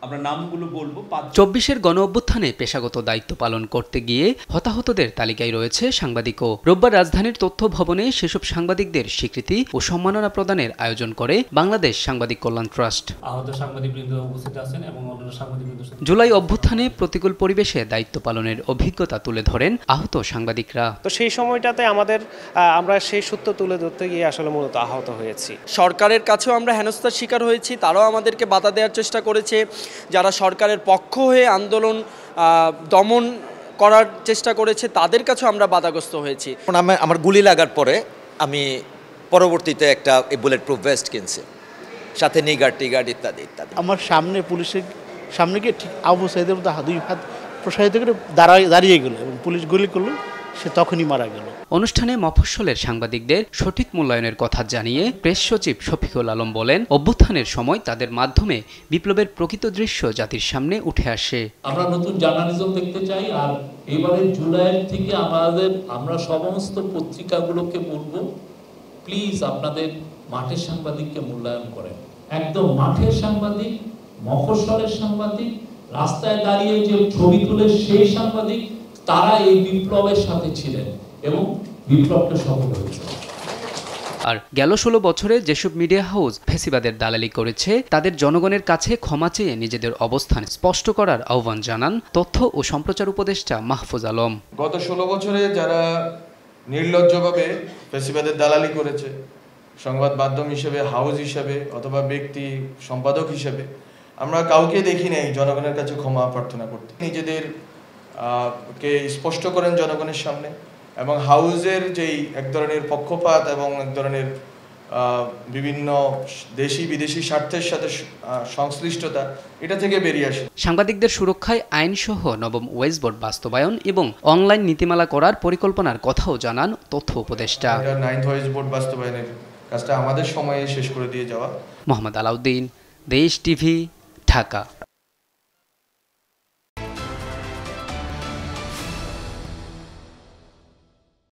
আমরা নামগুলো বলবো। ২৪-এর গণ-অভ্যুত্থানে পেশাগত দায়িত্ব পালন করতে গিয়ে হতাহতদের তালিকায় রয়েছে সাংবাদিকও। রোববার রাজধানীর তথ্য ভবনে সেসব সাংবাদিকদের স্বীকৃতি ও সম্মাননা প্রদানের আয়োজন করে বাংলাদেশ সাংবাদিক কল্যাণ ট্রাস্ট। আহত সাংবাদিকবৃন্দ উপস্থিত আছেন এবং অন্যান্য সাংবাদিকবৃন্দ। জুলাই অভ্যুত্থানে প্রতিকূল পরিবেশে দায়িত্ব পালনের অভিজ্ঞতা তুলে ধরেন আহত সাংবাদিকরা। তো সেই সময়টাতে আমরা সেই সূত্র তুলে ধরতে গিয়ে আসলে মূলত আহত হয়েছি। সরকারের কাছেও আমরা হেনস্থার শিকার হয়েছি, তারাও আমাদেরকে বাধা দেওয়ার চেষ্টা করেছে। যারা সরকারের পক্ষ হয়ে আন্দোলন দমন করার চেষ্টা করেছে তাদের কাছেও আমরা বাধাগ্রস্ত হয়েছি। আমার গুলি লাগার পরে আমি পরবর্তীতে একটা বুলেট প্রুফ ভেস্ট কিনছি, সাথে নিগার্ড টিগার্ড ইত্যাদি ইত্যাদি। আমার সামনে পুলিশের সামনে গিয়ে ঠিক আবু সাইদের মতো দুই হাত প্রসারিত করে দাঁড়িয়ে গেল এবং পুলিশ গুলি করলো, সে তখনই মারা গেল। অনুষ্ঠানে মফস্বলের সাংবাদিকদের সঠিক মূল্যায়নের কথা জানিয়ে প্রেস সচিব শফিকুল আলম বলেন, অভ্যুত্থানের সময় তাদের মাধ্যমে বিপ্লবের প্রকৃত দৃশ্য জাতির সামনে উঠে আসে। আমরা নতুন জার্নালিজম দেখতে চাই, আর এবারে জুলাই থেকে আমরা সমস্ত পত্রিকাগুলোকে বলবো, প্লিজ আপনাদের মাঠের সাংবাদিককে মূল্যায়ন করেন। একদম মাঠের সাংবাদিক, মফস্বলের সাংবাদিক, রাস্তায় দাঁড়িয়ে যে ছবি তুলে সেই সাংবাদিক, তারা এই বিপ্লবের সাথে ছিলেন এবং বিপ্লবটা সফল হয়েছে। আর গেল ১৬ বছরে যেসব মিডিয়া হাউস ফ্যাসিবাদের দালালি করেছে তাদের জনগণের কাছে ক্ষমা চেয়ে নিজেদের অবস্থান স্পষ্ট করার আহ্বান জানান তথ্য ও সম্প্রচার উপদেষ্টা মাহফুজ আলম। গত ১৬ বছরে যারা নির্লজ্জভাবে ফ্যাসিবাদের দালালি করেছে, সংবাদ মাধ্যম হিসেবে, হাউস হিসেবে অথবা ব্যক্তি সম্পাদক হিসেবে, আমরা কাউকে দেখি নাই জনগণের কাছে ক্ষমা প্রার্থনা করতে। নিজেদের কে স্পষ্ট করেন জনগণের সামনে, এবং হাউজের যেই এক ধরনের পক্ষপাত এবং এক ধরনের বিভিন্ন দেশি বিদেশি স্বার্থের সাথে সংশ্লিষ্টতা, এটা থেকে বেরিয়ে আসে। সাংবাদিকদের সুরক্ষায় আইনসহ নবম ওয়েজ বোর্ড বাস্তবায়ন এবং অনলাইন নীতিমালা করার পরিকল্পনার কথাও জানান তথ্য উপদেষ্টা। 9th ওয়েজ বোর্ড বাস্তবায়নের কাজটা আমাদের সময়ে শেষ করে দিয়ে যাওয়া। মোহাম্মদ আলাউদ্দিন, দেশ টিভি, ঢাকা।